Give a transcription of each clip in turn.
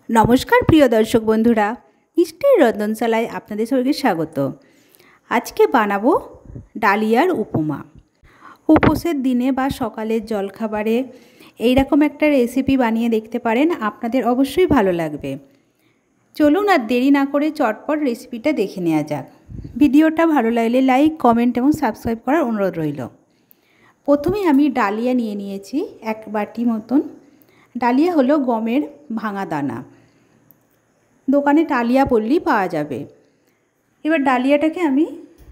নমস্কার প্রিয় দর্শক বন্ধুরা, মিষ্টির রন্ধনশালায় আপনাদের সবাইকে স্বাগত। আজকে বানাবো ডালিয়ার উপমা। উপোসের দিনে বা সকালের জলখাবারে এইরকম একটা রেসিপি বানিয়ে দেখতে পারেন, আপনাদের অবশ্যই ভালো লাগবে। চলুন আর দেরি না করে চটপট রেসিপিটা দেখে নেওয়া যাক। ভিডিওটা ভালো লাগলে লাইক, কমেন্ট এবং সাবস্ক্রাইব করার অনুরোধ রইল। প্রথমে আমি ডালিয়া নিয়ে নিয়েছি 1 বাটি মতন। ডালিয়া হলো গমের ভাঙা দানা, দোকানে ডালিয়া বললেই পাওয়া যাবে। এবার ডালিয়াটাকে আমি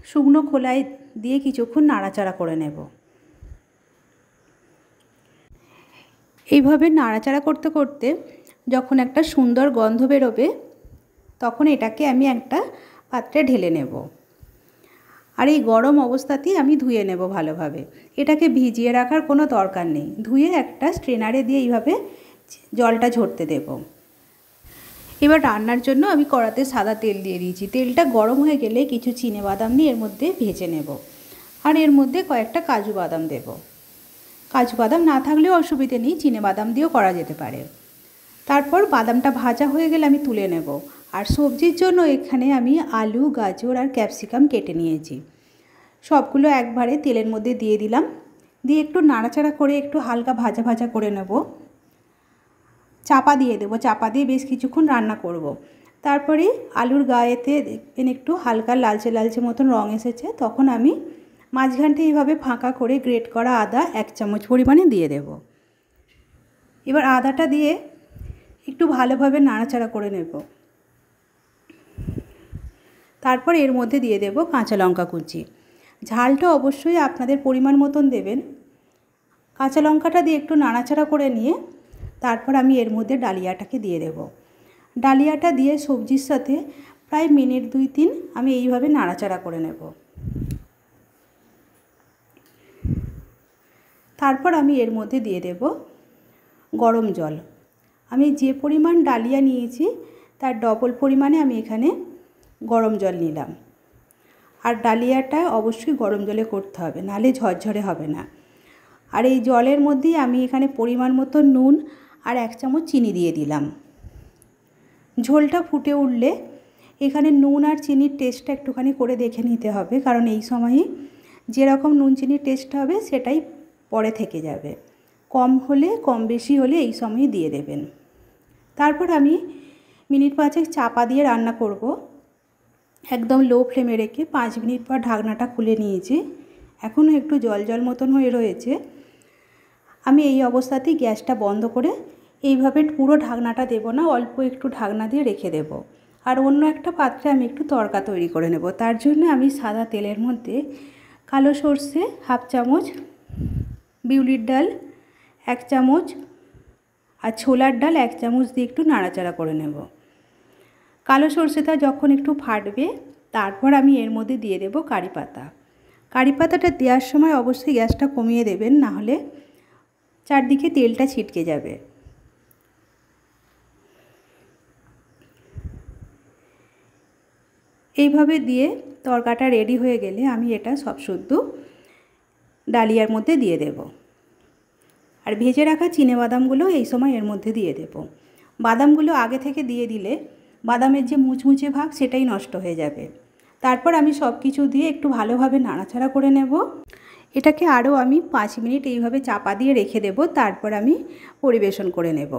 শুকনো খোলায় দিয়ে কিছুক্ষণ নাড়াচাড়া করে নেব। এইভাবে নাড়াচাড়া করতে করতে যখন একটা সুন্দর গন্ধ বেরোবে, তখন এটাকে আমি একটা পাত্রে ঢেলে নেব। আর এই গরম অবস্থাতেই আমি ধুয়ে নেব ভালোভাবে। এটাকে ভিজিয়ে রাখার কোনো দরকার নেই। ধুয়ে একটা স্ট্রেনারে দিয়ে এইভাবে জলটা ঝরতে দেব। এবার রান্নার জন্য আমি কড়াতে সাদা তেল দিয়ে দিয়েছি। তেলটা গরম হয়ে গেলে কিছু চিনেবাদাম নিয়ে এর মধ্যে ভেজে নেব। আর এর মধ্যে কয়েকটা কাজু বাদাম দেব। কাজু বাদাম না থাকলেও অসুবিধে নেই, চিনেবাদাম দিয়েও করা যেতে পারে। তারপর বাদামটা ভাজা হয়ে গেলে আমি তুলে নেব। আর সবজির জন্য এখানে আমি আলু, গাজর আর ক্যাপসিকাম কেটে নিয়েছি। সবগুলো একবারে তেলের মধ্যে দিয়ে দিলাম। দিয়ে একটু নাড়াচাড়া করে একটু হালকা ভাজা ভাজা করে নেব। চাপা দিয়ে দেবো। চাপা দিয়ে বেশ কিছুক্ষণ রান্না করব। তারপরে আলুর গায়েতে দেখবেন একটু হালকা লালচে লালচে মতন রং এসেছে, তখন আমি মাঝখানটা এইভাবে ফাঁকা করে গ্রেট করা আদা 1 চামচ পরিমাণে দিয়ে দেব। এবার আদাটা দিয়ে একটু ভালোভাবে নাড়াচাড়া করে নেব। তারপর এর মধ্যে দিয়ে দেব কাঁচা লঙ্কা কুচি। ঝালটা অবশ্যই আপনাদের পরিমাণ মতন দেবেন। কাঁচা লঙ্কাটা দিয়ে একটু নাড়াচাড়া করে নিয়ে তারপর আমি এর মধ্যে ডালিয়াটাকে দিয়ে দেব। ডালিয়াটা দিয়ে সবজির সাথে প্রায় মিনিট 2-3 আমি এইভাবে নাড়াচাড়া করে নেব। তারপর আমি এর মধ্যে দিয়ে দেব গরম জল। আমি যে পরিমাণ ডালিয়া নিয়েছি তার ডবল পরিমাণে আমি এখানে গরম জল নিলাম। আর ডালিয়াটা অবশ্যই গরম জলে করতে হবে, নাহলে ঝরঝরে হবে না। আর এই জলের মধ্যেই আমি এখানে পরিমাণ মতো নুন আর 1 চামচ চিনি দিয়ে দিলাম। ঝোলটা ফুটে উঠলে এখানে নুন আর চিনির টেস্টটা একটুখানি করে দেখে নিতে হবে, কারণ এই সময়ই যেরকম নুন চিনির টেস্ট হবে সেটাই পরে থেকে যাবে। কম হলে, কম বেশি হলে এই সময়ই দিয়ে দেবেন। তারপর আমি মিনিট 5 চাপা দিয়ে রান্না করব, একদম লো ফ্লেমে রেখে। 5 মিনিট পর ঢাকনাটা খুলে নিয়েছি। এখনও একটু জল জল মতন হয়ে রয়েছে। আমি এই অবস্থাতেই গ্যাসটা বন্ধ করে এইভাবে পুরো ঢাকনাটা দেব না, অল্প একটু ঢাকনা দিয়ে রেখে দেব। আর অন্য একটা পাত্রে আমি একটু তড়কা তৈরি করে নেব। তার জন্য আমি সাদা তেলের মধ্যে কালো সর্ষে 1/2 চামচ, বিউলির ডাল 1 চামচ আর ছোলার ডাল 1 চামচ দিয়ে একটু নাড়াচাড়া করে নেব। কালো সর্ষেটা যখন একটু ফাটবে, তারপর আমি এর মধ্যে দিয়ে দেব কারি পাতা। কারি পাতাটা দেওয়ার সময় অবশ্যই গ্যাসটা কমিয়ে দেবেন, না হলে চারদিকে তেলটা ছিটকে যাবে। এইভাবে দিয়ে তরকাটা রেডি হয়ে গেলে আমি এটা সব শুদ্ধ ডালিয়ার মধ্যে দিয়ে দেব। আর ভেজে রাখা চিনেবাদামগুলো এই সময় এর মধ্যে দিয়ে দেব। বাদামগুলো আগে থেকে দিয়ে দিলে বাদামের যে মুচমুচে ভাগ সেটাই নষ্ট হয়ে যাবে। তারপর আমি সব কিছু দিয়ে একটু ভালোভাবে নাড়াচাড়া করে নেব। এটাকে আরও আমি 5 মিনিট এইভাবে চাপা দিয়ে রেখে দেব। তারপর আমি পরিবেশন করে নেব।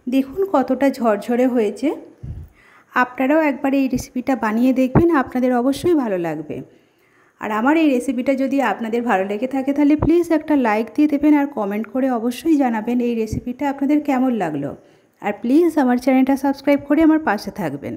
দেখুন কতটা ঝরঝরে হয়েছে। আপনারাও একবার এই রেসিপিটা বানিয়ে দেখবেন, আপনাদের অবশ্যই ভালো লাগবে। আর আমার এই রেসিপিটা যদি আপনাদের ভালো লেগে থাকে তাহলে প্লিজ একটা লাইক দিয়ে দেবেন, আর কমেন্ট করে অবশ্যই জানাবেন এই রেসিপিটা আপনাদের কেমন লাগলো। আর প্লিজ আমার চ্যানেলটা সাবস্ক্রাইব করে আমার পাশে থাকবেন।